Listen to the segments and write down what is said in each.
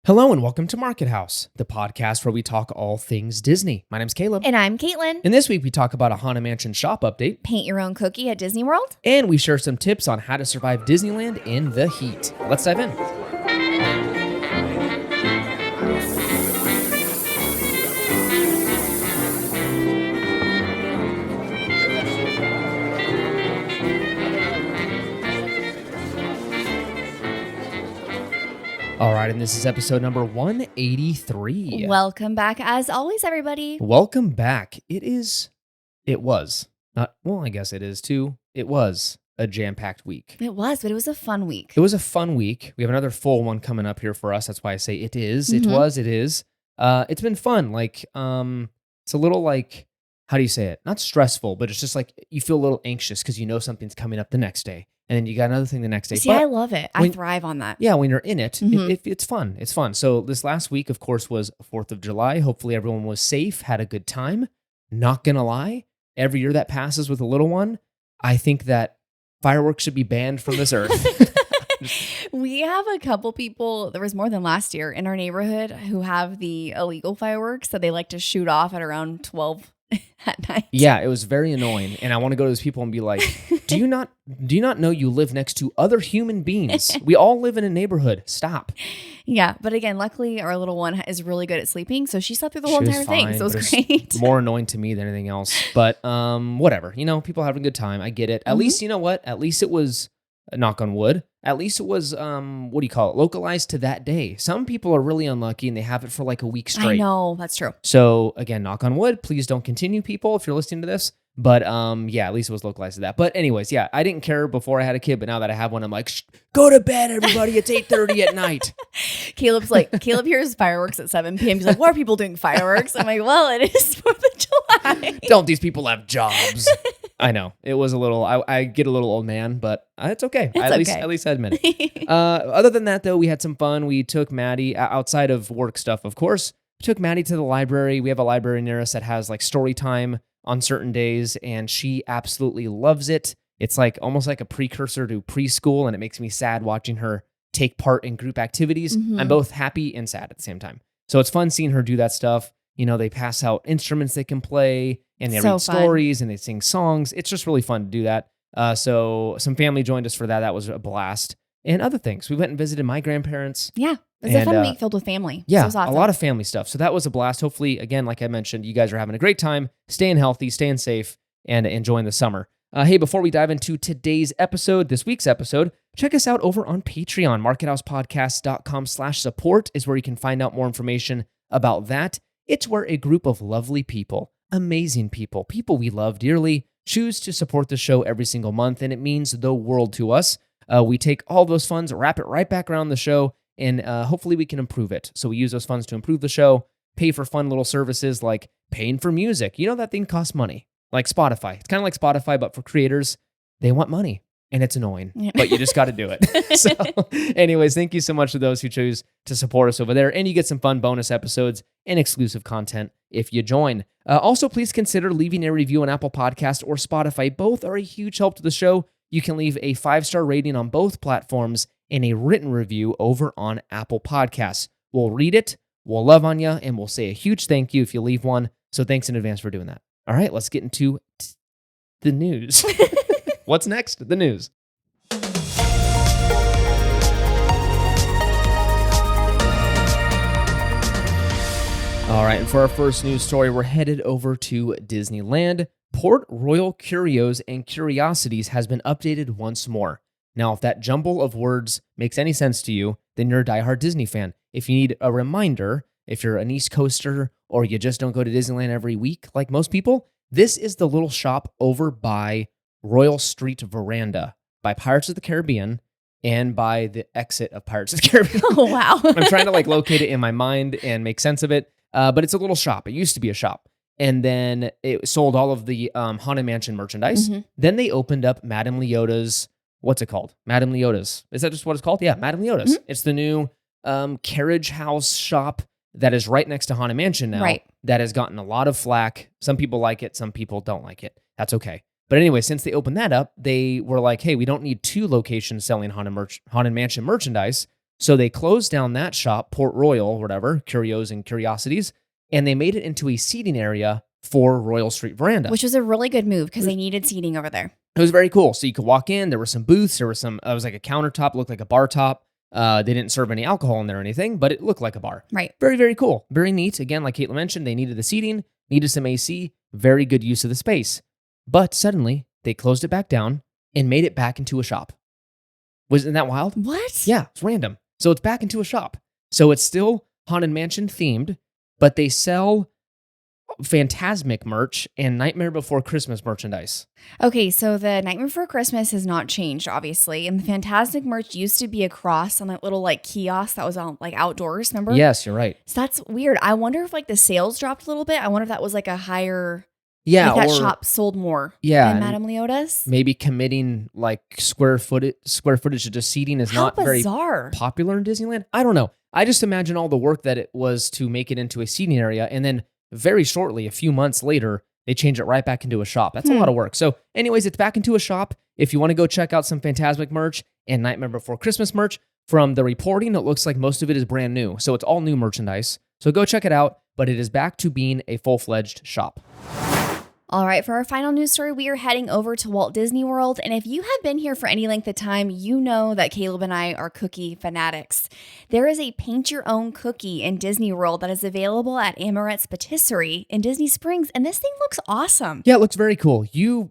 Hello and welcome to Market House, the podcast where we talk all things Disney. My name's Caleb. And I'm Caitlin. And this week we talk about a Haunted Mansion shop update. Paint your own cookie at Disney World. And we share some tips on how to survive Disneyland in the heat. Let's dive in. All right, and this is episode number 183. Welcome back, as always, everybody. Welcome back. It was a jam-packed week. It was, but it was a fun week. It was a fun week. We have another full one coming up here for us. That's why I say it is. It is. It's been fun. It's a little like, how do you say it? Not stressful, but it's just like you feel a little anxious because you know something's coming up the next day. And then you got another thing the next day. See, I love it. I thrive on that. Yeah, when you're in it, it's fun. It's fun. So this last week, of course, was 4th of July. Hopefully everyone was safe, had a good time. Not going to lie, every year that passes with a little one, I think that fireworks should be banned from this earth. We have a couple people, there was more than last year, in our neighborhood who have the illegal fireworks that they like to shoot off at around 12 at night. Yeah, it was very annoying. And I want to go to those people and be like, do you not know you live next to other human beings? We all live in a neighborhood. Stop. Yeah, but again, luckily our little one is really good at sleeping, so she slept through the whole entire thing. So it was great. More annoying to me than anything else. But whatever. People having a good time. I get it. At least, you know what? At least it was, knock on wood, at least it was, localized to that day. Some people are really unlucky and they have it for like a week straight. I know, that's true. So again, knock on wood, please don't continue, people, if you're listening to this. But at least it was localized to that. But anyways, yeah, I didn't care before I had a kid, but now that I have one, I'm like, go to bed, everybody. It's 8:30 at night. Caleb hears fireworks at 7 p.m. He's like, why are people doing fireworks? I'm like, well, it is 4th of July. Don't these people have jobs? I know. It was a little, I get a little old man, but it's okay. At least I admit it. Other than that, though, we had some fun. We took Maddie, outside of work stuff, of course, took Maddie to the library. We have a library near us that has like story time on certain days, and she absolutely loves it. It's like almost like a precursor to preschool, and it makes me sad watching her take part in group activities. I'm both happy and sad at the same time. So it's fun seeing her do that stuff. They pass out instruments they can play, and they read stories, and they sing songs. It's just really fun to do that. So some family joined us for that. That was a blast. And other things. We went and visited my grandparents. Yeah. It was a fun week filled with family. Yeah, so it was awesome. A lot of family stuff. So that was a blast. Hopefully, again, like I mentioned, you guys are having a great time, staying healthy, staying safe, and enjoying the summer. Hey, before we dive into today's episode, this week's episode, check us out over on Patreon. MarketHousePodcast.com/support is where you can find out more information about that. It's where a group of lovely people, amazing people we love dearly, choose to support the show every single month, and it means the world to us. We take all those funds, wrap it right back around the show, and hopefully we can improve it. So we use those funds to improve the show, pay for fun little services like paying for music. That thing costs money, like Spotify. It's kind of like Spotify, but for creators, they want money, and it's annoying, but you just got to do it. So anyways, thank you so much to those who choose to support us over there, and you get some fun bonus episodes and exclusive content if you join. Also, please consider leaving a review on Apple Podcast or Spotify. Both are a huge help to the show. You can leave a 5-star rating on both platforms and a written review over on Apple Podcasts. We'll read it, we'll love on you, and we'll say a huge thank you if you leave one. So thanks in advance for doing that. All right, let's get into the news. What's next? The news. All right, and for our first news story, we're headed over to Disneyland. Port Royal Curios and Curiosities has been updated once more. Now, if that jumble of words makes any sense to you, then you're a diehard Disney fan. If you need a reminder, if you're an East Coaster or you just don't go to Disneyland every week like most people, this is the little shop over by Royal Street Veranda, by Pirates of the Caribbean, and by the exit of Pirates of the Caribbean. Oh, wow. I'm trying to locate it in my mind and make sense of it, but it's a little shop. It used to be a shop. And then it sold all of the Haunted Mansion merchandise. Then they opened up Madame Leota's, what's it called? Madame Leota's. Is that just what it's called? Yeah, Madame Leota's. It's the new carriage house shop that is right next to Haunted Mansion now. Right. That has gotten a lot of flack. Some people like it. Some people don't like it. That's okay. But anyway, since they opened that up, they were like, hey, we don't need 2 locations selling Haunted Mansion merchandise. So they closed down that shop, Port Royal, whatever, Curios and Curiosities, and they made it into a seating area for Royal Street Veranda. Which was a really good move because they needed seating over there. It was very cool. So you could walk in. There were some booths. There was it was like a countertop, looked like a bar top. They didn't serve any alcohol in there or anything, but it looked like a bar. Right. Very, very cool. Very neat. Again, like Caitlin mentioned, they needed the seating, needed some AC. Very good use of the space. But suddenly, they closed it back down and made it back into a shop. Wasn't that wild? What? Yeah, it's random. So it's back into a shop. So it's still Haunted Mansion themed, but they sell Phantasmic merch and Nightmare Before Christmas merchandise. Okay, so the Nightmare Before Christmas has not changed, obviously. And the Fantastic merch used to be a cross on that little like kiosk that was on like outdoors, remember? Yes, you're right. So that's weird. I wonder if like the sales dropped a little bit. I wonder if that was like a higher... Yeah, like that or, shop sold more yeah, than Madame Leota's. Maybe committing like square footage to just seating is not very bizarre. Popular in Disneyland. I don't know. I just imagine all the work that it was to make it into a seating area, and then very shortly, a few months later, they change it right back into a shop. That's a lot of work. So anyways, it's back into a shop. If you want to go check out some Phantasmic merch and Nightmare Before Christmas merch, from the reporting, it looks like most of it is brand new. So it's all new merchandise. So go check it out, but it is back to being a full-fledged shop. All right, for our final news story, we are heading over to Walt Disney World. And if you have been here for any length of time, you know that Caleb and I are cookie fanatics. There is a paint your own cookie in Disney World that is available at Amaret's Patisserie in Disney Springs. And this thing looks awesome. Yeah, it looks very cool.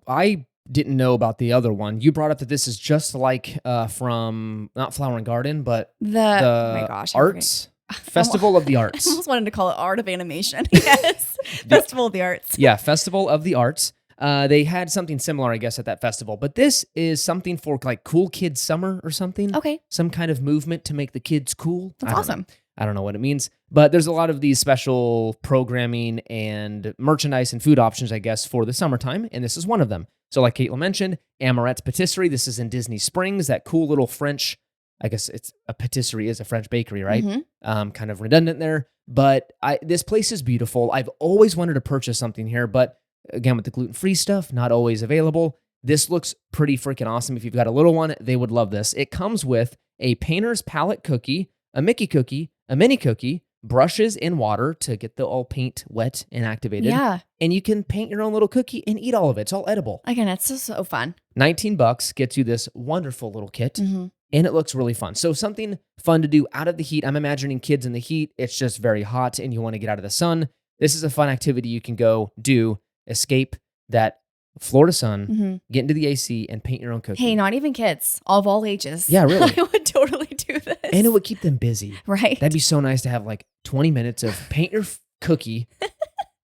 I didn't know about the other one. You brought up that this is just like from, not Flower and Garden, but oh my gosh, Arts. Festival of the Arts. I almost wanted to call it Art of Animation. Yes. Festival of the Arts. Yeah, Festival of the Arts. They had something similar, I guess, at that festival. But this is something for like Cool Kids Summer or something. Okay. Some kind of movement to make the kids cool. That's awesome. I don't know what it means. But there's a lot of these special programming and merchandise and food options, I guess, for the summertime. And this is one of them. So like Caitlin mentioned, Amaret's Patisserie. This is in Disney Springs, that cool little French, I guess it's a patisserie is a French bakery, right? Mm-hmm. Kind of redundant there. But this place is beautiful. I've always wanted to purchase something here, but again, with the gluten-free stuff, not always available. This looks pretty freaking awesome. If you've got a little one, they would love this. It comes with a painter's palette cookie, a Mickey cookie, a mini cookie, brushes in water to get the all paint wet and activated. Yeah. And you can paint your own little cookie and eat all of it. It's all edible. Again, that's just so fun. $19 gets you this wonderful little kit. Mm-hmm. And it looks really fun. So something fun to do out of the heat. I'm imagining kids in the heat. It's just very hot and you want to get out of the sun. This is a fun activity you can go do. Escape that Florida sun, get into the AC, and paint your own cookie. Hey, not even kids, of all ages. Yeah, really. I would totally do this. And it would keep them busy. Right. That'd be so nice to have like 20 minutes of paint your cookie,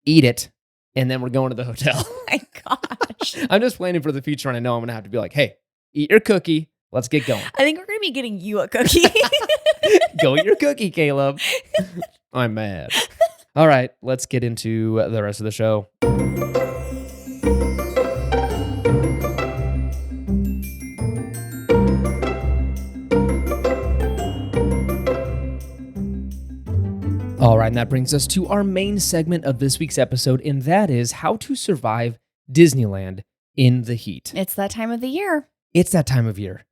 eat it, and then we're going to the hotel. Oh my gosh. I'm just planning for the future, and I know I'm going to have to be like, hey, eat your cookie. Let's get going. I think we're going to be getting you a cookie. Go eat your cookie, Caleb. I'm mad. All right, let's get into the rest of the show. All right, and that brings us to our main segment of this week's episode, and that is how to survive Disneyland in the heat. It's that time of the year. It's that time of year.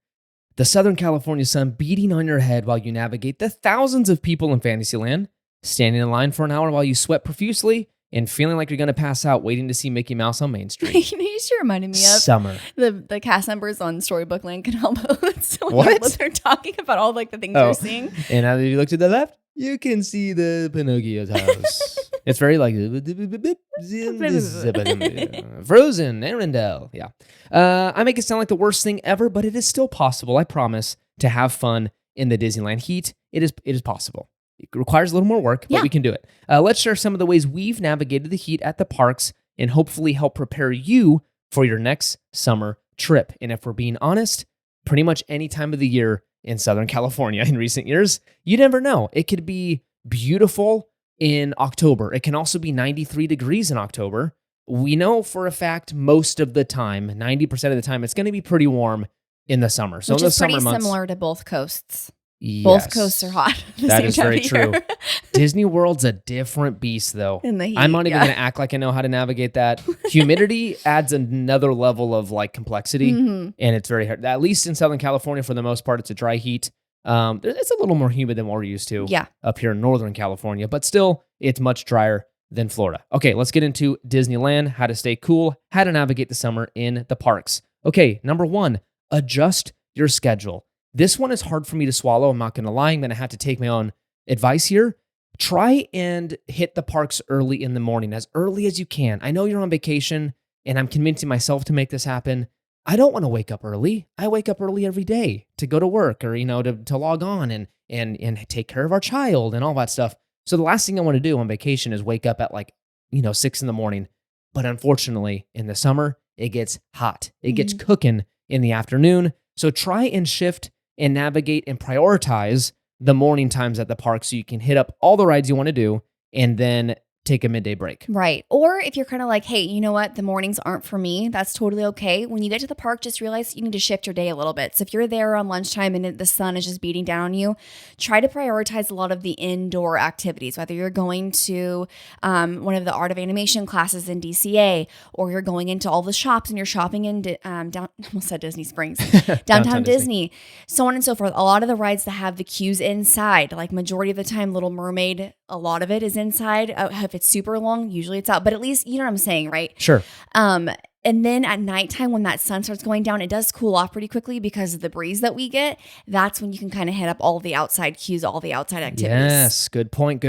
The Southern California sun beating on your head while you navigate the thousands of people in Fantasyland, standing in line for an hour while you sweat profusely, and feeling like you're going to pass out waiting to see Mickey Mouse on Main Street. You know, you just reminded me of summer. The cast members on Storybook Land Canal Boats. What? They're talking about all like the things they're seeing. And now that you look to the left, you can see the Pinocchio's house. It's very like Frozen, Arendelle. Yeah. I make it sound like the worst thing ever, but it is still possible, I promise, to have fun in the Disneyland heat. It is possible. It requires a little more work, but we can do it. Let's share some of the ways we've navigated the heat at the parks and hopefully help prepare you for your next summer trip. And if we're being honest, pretty much any time of the year in Southern California in recent years, you never know. It could be beautiful in October. It can also be 93 degrees in October. We know for a fact most of the time, 90% of the time, it's going to be pretty warm in the summer. So which in the is pretty summer months, similar to both coasts. yes, Both coasts are hot. At the that same is time very of year. true. Disney World's a different beast, though. In the heat, I'm not even going to act like I know how to navigate that. Humidity adds another level of like complexity, and it's very hard. At least in Southern California, for the most part, it's a dry heat. It's a little more humid than what we're used to Yeah. up here in Northern California, but still, it's much drier than Florida. Okay, let's get into Disneyland, how to stay cool, how to navigate the summer in the parks. Okay, number one, adjust your schedule. This one is hard for me to swallow. I'm not going to lie. I'm going to have to take my own advice here. Try and hit the parks early in the morning, as early as you can. I know you're on vacation, and I'm convincing myself to make this happen. I don't want to wake up early. I wake up early every day to go to work or, to log on and take care of our child and all that stuff. So the last thing I want to do on vacation is wake up at 6 in the morning. But unfortunately, in the summer, it gets hot. It gets cooking in the afternoon. So try and shift and navigate and prioritize the morning times at the park so you can hit up all the rides you want to do and then take a midday break. Right. Or if you're kind of like, hey, you know what? The mornings aren't for me. That's totally okay. When you get to the park, just realize you need to shift your day a little bit. So if you're there on lunchtime and the sun is just beating down on you, try to prioritize a lot of the indoor activities, whether you're going to one of the art of animation classes in DCA, or you're going into all the shops and you're shopping in almost said Disney Springs, downtown Disney, so on and so forth. A lot of the rides that have the queues inside, like majority of the time, Little Mermaid, a lot of it is inside. If it's super long, usually it's out, but at least you know what I'm saying, right? Sure. And then at nighttime, when that sun starts going down, it does cool off pretty quickly because of the breeze that we get. That's when you can kind of hit up all the outside cues, all the outside activities. Yes, good point.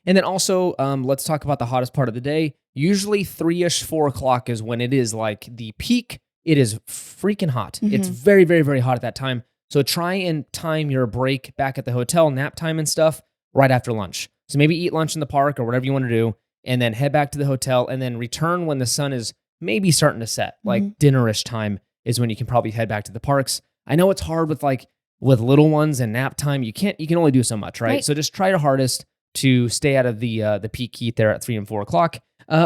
And then also, let's talk about the hottest part of the day. Usually 3-ish, 4 o'clock is when it is like the peak. It is freaking hot. It's very, very, very hot at that time. So try and time your break back at the hotel, nap time and stuff, right after lunch. So maybe eat lunch in the park or whatever you want to do, and then head back to the hotel and then return when the sun is maybe starting to set. Like dinner-ish time is when you can probably head back to the parks. I know it's hard with little ones and nap time. You can only do so much, right? So just try your hardest to stay out of the peak heat there at 3 and 4 o'clock.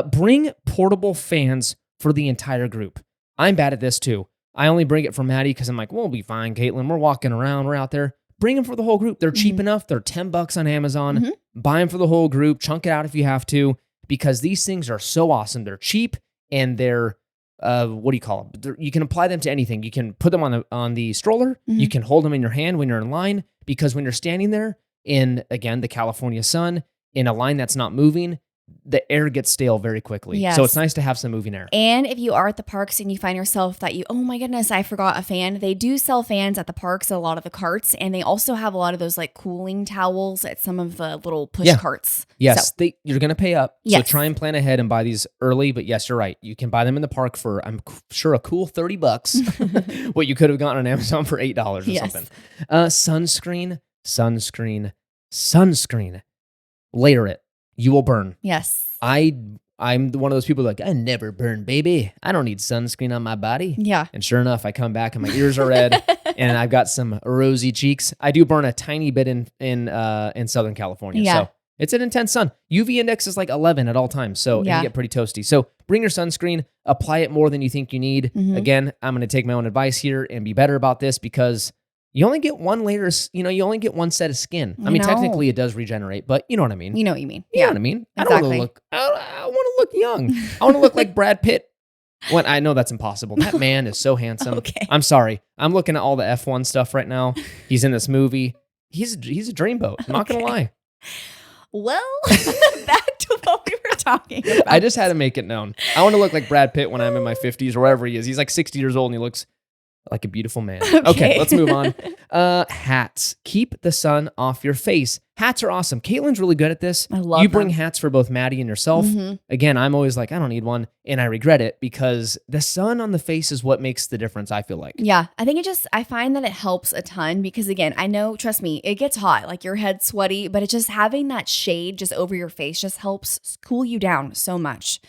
Bring portable fans for the entire group. I'm bad at this too. I only bring it for Maddie because I'm like, we'll be fine, Caitlin. We're walking around. We're out there. Bring them for the whole group. They're cheap enough. They're $10 on Amazon. Buy them for the whole group. Chunk it out if you have to, because these things are so awesome. They're cheap and they're, what do you call them? You can apply them to anything. You can put them on the stroller. You can hold them in your hand when you're in line, because when you're standing there in, again, the California sun, in a line that's not moving, the air gets stale very quickly. Yes. So it's nice to have some moving air. And if you are at the parks and you find yourself that oh my goodness, I forgot a fan. They do sell fans at the parks at a lot of the carts. And they also have a lot of those like cooling towels at some of the little push carts. Yes, so, you're going to pay up. Yes. So try and plan ahead and buy these early. But yes, you're right. You can buy them in the park for, I'm sure, a cool $30. What you could have gotten on Amazon for $8 or something. Sunscreen. Layer it. You will burn. Yes. I'm one of those people like, I never burn, baby. I don't need sunscreen on my body. Yeah. And sure enough, I come back and my ears are red and I've got some rosy cheeks. I do burn a tiny bit in Southern California. Yeah. So it's an intense sun. UV index is like 11 at all times. So it can get pretty toasty. So bring your sunscreen, apply it more than you think you need. Again, I'm going to take my own advice here and be better about this, because you only get one layer, you only get one set of skin. I mean, technically it does regenerate, but you know what I mean. You know what you mean. You know what I mean? Exactly. I want to look young. I want to look like Brad Pitt. When I know that's impossible. That man is so handsome. Okay. I'm sorry. I'm looking at all the F1 stuff right now. He's in this movie. He's a dreamboat. I'm not going to lie. Well, back to what we were talking about. I just had to make it known. I want to look like Brad Pitt when I'm in my 50s or wherever he is. He's like 60 years old and he looks like a beautiful man. Okay, let's move on. Hats. Keep the sun off your face. Hats are awesome. Caitlin's really good at this. I love You bring them. hats for both Maddie and yourself. Again, I'm always like, I don't need one. And I regret it, because the sun on the face is what makes the difference, I feel like. Yeah, I think I find that it helps a ton, because again, I know, trust me, it gets hot, like your head's sweaty, but it's just having that shade just over your face just helps cool you down so much.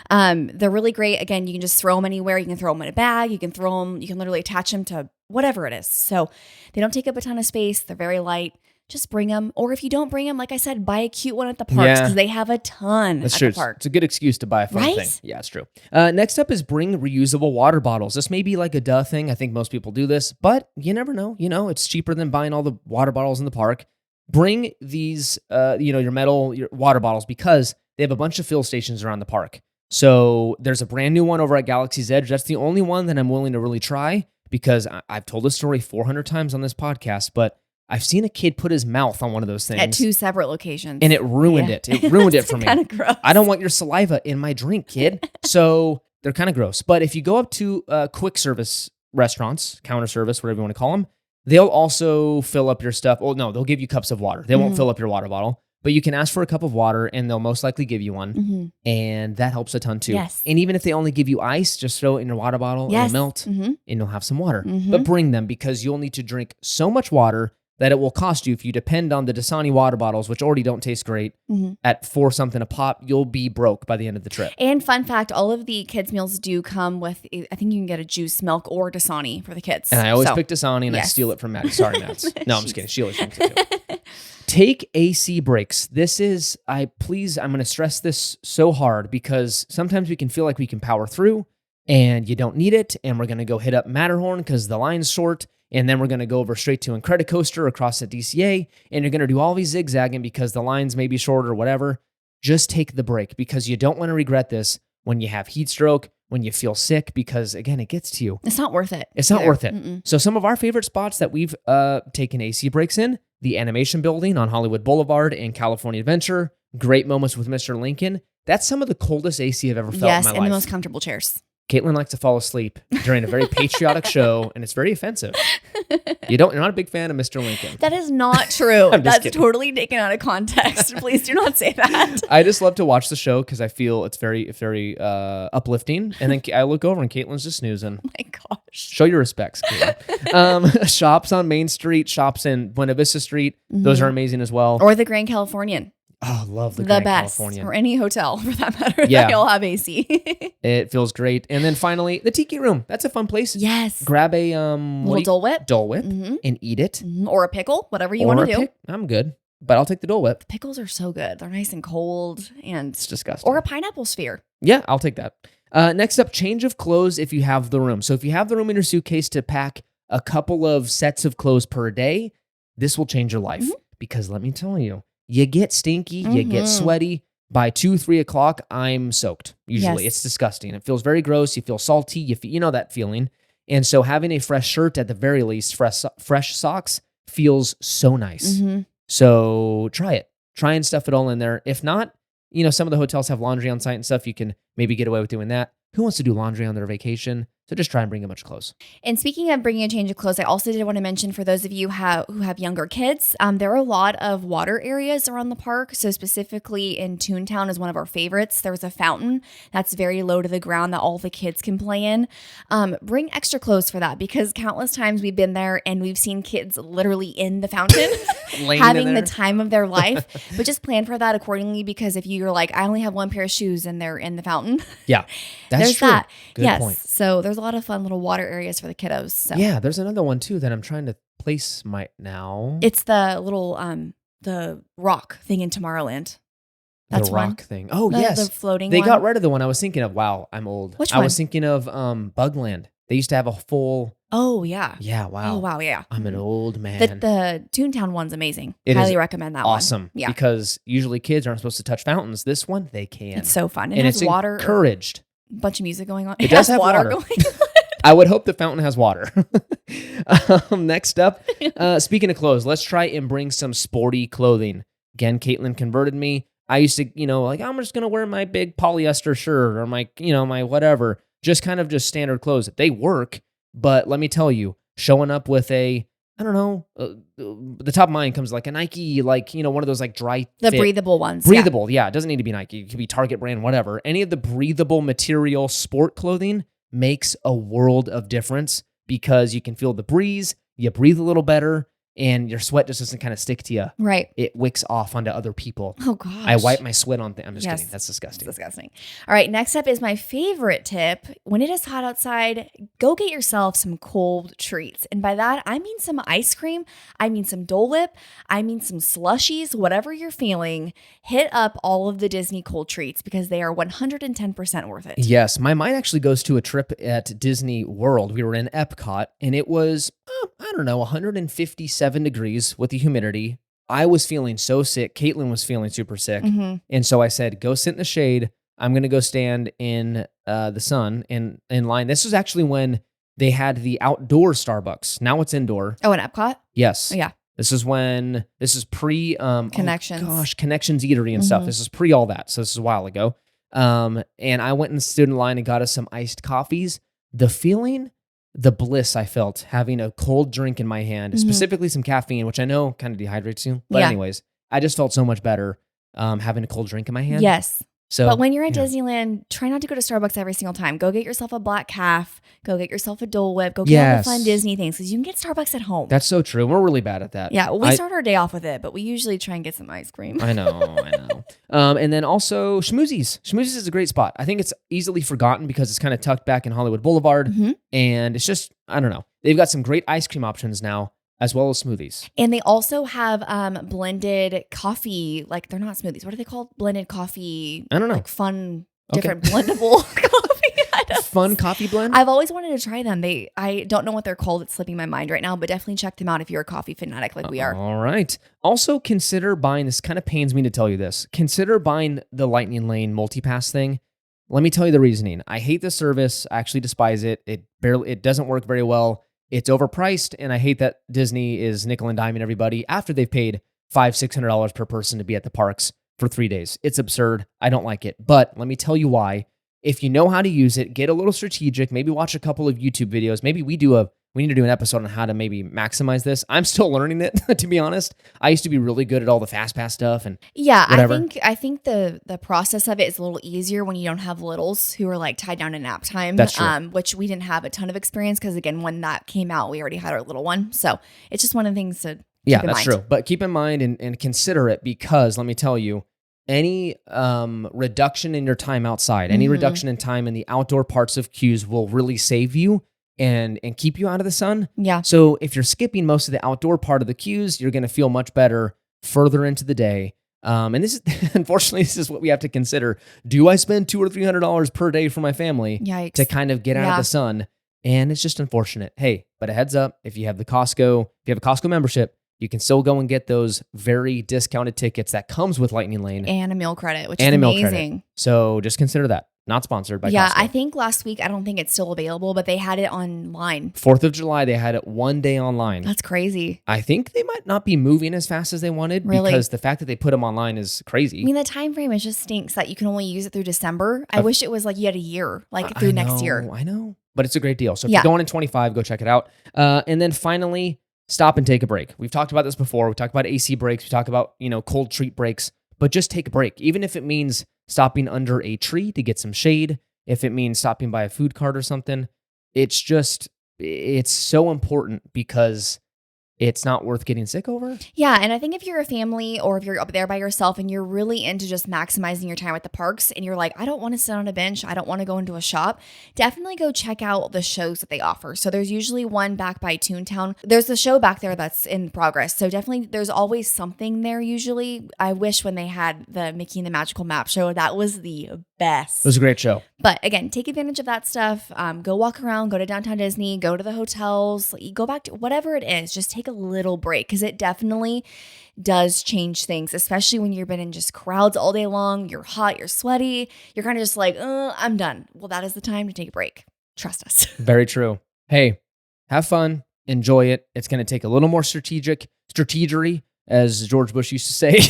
They're really great. Again, you can just throw them anywhere. You can throw them in a bag. You can literally attach them to whatever it is. So they don't take up a ton of space. They're very light. Just bring them. Or if you don't bring them, like I said, buy a cute one at the parks, because they have a ton at the park. It's a good excuse to buy a fun thing. Yeah, it's true. Next up is bring reusable water bottles. This may be like a duh thing. I think most people do this, but you never know. It's cheaper than buying all the water bottles in the park. Bring these, your water bottles, because they have a bunch of fill stations around the park. So there's a brand new one over at Galaxy's Edge. That's the only one that I'm willing to really try, because I've told this story 400 times on this podcast, but I've seen a kid put his mouth on one of those things. At 2 separate locations. And it ruined it. It ruined it for me. Kind of gross. I don't want your saliva in my drink, kid. So they're kind of gross. But if you go up to quick service restaurants, counter service, whatever you want to call them, they'll also fill up your stuff. Oh, no, they'll give you cups of water. They won't fill up your water bottle. But you can ask for a cup of water, and they'll most likely give you one. And that helps a ton, too. Yes. And even if they only give you ice, just throw it in your water bottle and it'll melt, and you'll have some water. But bring them, because you'll need to drink so much water that it will cost you. If you depend on the Dasani water bottles, which already don't taste great, at $4 something a pop, you'll be broke by the end of the trip. And fun fact, all of the kids' meals do come with, I think you can get a juice, milk, or Dasani for the kids. And I always pick Dasani, and I steal it from Maddie. Sorry, Mads. No, I'm just kidding. She always drinks it too. Take AC breaks. This is, I'm going to stress this so hard, because sometimes we can feel like we can power through and you don't need it. And we're going to go hit up Matterhorn because the line's short. And then we're going to go over straight to Incredicoaster across at DCA. And you're going to do all these zigzagging because the lines may be short or whatever. Just take the break, because you don't want to regret this when you have heat stroke, when you feel sick, because again, it gets to you. It's not worth it. It's not worth it. So some of our favorite spots that we've taken AC breaks in: the Animation Building on Hollywood Boulevard and California Adventure. Great moments with Mr. Lincoln. That's some of the coldest AC I've ever felt in my life. Yes, and the most comfortable chairs. Caitlin likes to fall asleep during a very patriotic show, and it's very offensive. You're not a big fan of Mr. Lincoln. That is not true. That's kidding. Totally taken out of context. Please do not say that. I just love to watch the show because I feel it's very uplifting. And then I look over and Caitlin's just snoozing. Oh my gosh. Show your respects, Caitlin. Shops on Main Street, shops in Buena Vista Street. Those are amazing as well. Or the Grand Californian. Oh, love the The Grand best. Californian. Or any hotel, for that matter. Yeah. They'll have AC. It feels great. And then finally, the Tiki Room. That's a fun place. Yes. Grab a little Dole Whip. Dole Whip and eat it. Or a pickle, whatever you want to do. I'm good, but I'll take the Dole Whip. Pickles are so good. They're nice and cold. And It's disgusting. or a pineapple sphere. Yeah, I'll take that. Next up, change of clothes if you have the room. So if you have the room in your suitcase to pack a couple of sets of clothes per day, this will change your life. Because let me tell you, you get stinky, you get sweaty. By 2-3 o'clock, I'm soaked. Usually, It's disgusting. It feels very gross. You feel salty. You know that feeling. And so having a fresh shirt, at the very least, fresh socks, feels so nice. So try it. Try and stuff it all in there. If not, some of the hotels have laundry on site and stuff. You can maybe get away with doing that. Who wants to do laundry on their vacation? So just try and bring a bunch of clothes. And speaking of bringing a change of clothes, I also did want to mention, for those of you who have younger kids, there are a lot of water areas around the park. So specifically in Toontown is one of our favorites. There's a fountain that's very low to the ground that all the kids can play in. Bring extra clothes for that, because countless times we've been there and we've seen kids literally in the fountain having the time of their life. But just plan for that accordingly, because if you're like, I only have one pair of shoes and they're in the fountain. Yeah, that's there's true. That. Good point. So there's a lot of fun little water areas for the kiddos. So. Yeah, there's another one too that I'm trying to place now. It's the little the rock thing in Tomorrowland. That's the rock one. thing. Oh, The yes. The floating They one. got rid of the one I was thinking of. Wow, I'm old. Which I one? was thinking of Bugland. They used to have a full... Oh, yeah. Yeah, wow. Oh, wow, yeah. I'm an old man. The Toontown one's amazing. It Highly is recommend that one. awesome. Yeah. Because usually kids aren't supposed to touch fountains. This one, they can. It's so fun. And It has it's water. encouraged. Bunch of music going on. It does has have water. going on. I would hope the fountain has water. Next up, speaking of clothes, let's try and bring some sporty clothing. Again, Caitlin converted me. I used to, I'm just going to wear my big polyester shirt or my whatever, just standard clothes. They work, but let me tell you, showing up with a, I don't know, the top of mine comes like a Nike, one of those dry The fit. breathable ones. Breathable, yeah. It doesn't need to be Nike. It could be Target brand, whatever. Any of the breathable material sport clothing makes a world of difference, because you can feel the breeze, you breathe a little better, and your sweat just doesn't kind of stick to you. Right. It wicks off onto other people. Oh, gosh. I wipe my sweat on things. I'm just Yes. kidding. That's disgusting. It's disgusting. All right, next up is my favorite tip. When it is hot outside, go get yourself some cold treats. And by that, I mean some ice cream. I mean some Dole Whip. I mean some slushies, whatever you're feeling. Hit up all of the Disney cold treats, because they are 110% worth it. Yes, my mind actually goes to a trip at Disney World. We were in Epcot, and it was, 157 degrees with the humidity. I was feeling so sick. Caitlin was feeling super sick. And so I said, go sit in the shade. I'm going to go stand in the sun in line. This was actually when they had the outdoor Starbucks. Now it's indoor. Oh, in Epcot? Yes. Oh, yeah. This is pre Connections. Oh gosh, Connections Eatery and stuff. This is pre all that. So this is a while ago. And I went and stood in line and got us some iced coffees. The feeling, the bliss I felt having a cold drink in my hand, specifically some caffeine, which I know kind of dehydrates you. But anyways, I just felt so much better having a cold drink in my hand. Yes. So, but when you're at Disneyland, try not to go to Starbucks every single time. Go get yourself a black calf. Go get yourself a Dole Whip. Go get all the fun Disney things because you can get Starbucks at home. That's so true. We're really bad at that. Yeah, we start our day off with it, but we usually try and get some ice cream. I know. And then also Schmoozies. Schmoozies is a great spot. I think it's easily forgotten because it's kind of tucked back in Hollywood Boulevard. And it's just, I don't know. They've got some great ice cream options now, as well as smoothies. And they also have blended coffee. Like, they're not smoothies. What are they called? Blended coffee. I don't know. Like fun, different blendable coffee. Fun coffee blend? I've always wanted to try them. I don't know what they're called. It's slipping my mind right now, but definitely check them out if you're a coffee fanatic like we are. All right. Also consider buying, this kind of pains me to tell you this, consider buying the Lightning Lane multipass thing. Let me tell you the reasoning. I hate the service. I actually despise it. It doesn't work very well. It's overpriced, and I hate that Disney is nickel and diming everybody after they've paid $500-$600 per person to be at the parks for 3 days. It's absurd. I don't like it. But let me tell you why. If you know how to use it, get a little strategic, maybe watch a couple of YouTube videos. Maybe we need to do an episode on how to maybe maximize this. I'm still learning it, to be honest. I used to be really good at all the fast pass stuff and whatever. I think the process of it is a little easier when you don't have littles who are like tied down to nap time. That's true. Which we didn't have a ton of experience because again, when that came out, we already had our little one. So it's just one of the things to keep in mind. True. But keep in mind and consider it because let me tell you, any reduction in your time outside, any reduction in time in the outdoor parts of queues will really save you and keep you out of the sun. Yeah. So if you're skipping most of the outdoor part of the queues, you're going to feel much better further into the day. And this is, unfortunately, this is what we have to consider. Do I spend $200 or $300 per day for my family to kind of get out of the sun? And it's just unfortunate. Hey, but a heads up, if you have a Costco membership, you can still go and get those very discounted tickets that comes with Lightning Lane. And a meal credit, which is amazing. So just consider that. Not sponsored by Costco. I think last week, I don't think it's still available, but they had it online. 4th of July, they had it one day online. That's crazy. I think they might not be moving as fast as they wanted because the fact that they put them online is crazy. I mean, the time frame is just stinks that you can only use it through December. I wish it was like you had a year, like through next year. I know, but it's a great deal. So if you're going in 25, go check it out. And then finally, stop and take a break. We've talked about this before. We talked about AC breaks. We talk about, cold treat breaks, but just take a break. Even if it means stopping under a tree to get some shade, if it means stopping by a food cart or something, it's so important because it's not worth getting sick over. Yeah, and I think if you're a family or if you're up there by yourself and you're really into just maximizing your time at the parks and you're like, I don't want to sit on a bench, I don't want to go into a shop, definitely go check out the shows that they offer. So there's usually one back by Toontown. There's a show back there that's in progress. So definitely there's always something there usually. I wish when they had the Mickey and the Magical Map show, that was the best. It was a great show. But again, take advantage of that stuff. Go walk around, go to downtown Disney, go to the hotels, go back to whatever it is. Just take a little break because it definitely does change things, especially when you've been in just crowds all day long. You're hot, you're sweaty. You're kind of just like, I'm done. Well, that is the time to take a break. Trust us. Very true. Hey, have fun. Enjoy it. It's going to take a little more strategery, as George Bush used to say,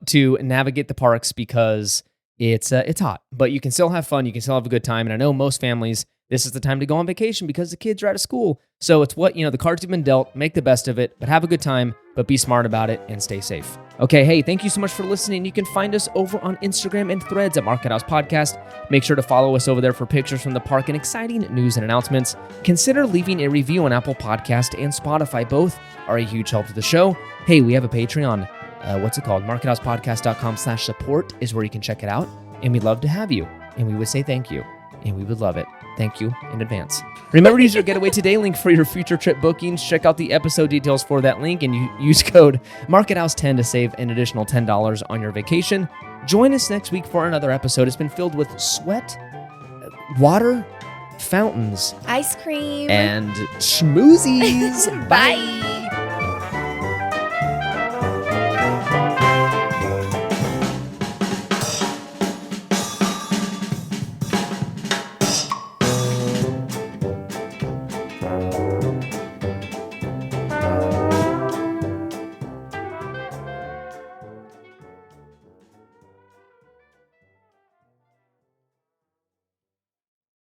to navigate the parks because it's hot, but you can still have fun. You can still have a good time. And I know most families, this is the time to go on vacation because the kids are out of school. So it's what, the cards have been dealt. Make the best of it, but have a good time, but be smart about it and stay safe. Okay. Hey, thank you so much for listening. You can find us over on Instagram and Threads at Market House Podcast. Make sure to follow us over there for pictures from the park and exciting news and announcements. Consider leaving a review on Apple Podcast and Spotify. Both are a huge help to the show. Hey, we have a Patreon. What's it called? markethousePodcast.com/support is where you can check it out. And we'd love to have you. And we would say thank you. And we would love it. Thank you in advance. Remember to use your Getaway Today link for your future trip bookings. Check out the episode details for that link and you use code MarketHouse10 to save an additional $10 on your vacation. Join us next week for another episode. It's been filled with sweat, water, fountains, ice cream, and schmoozies. Bye.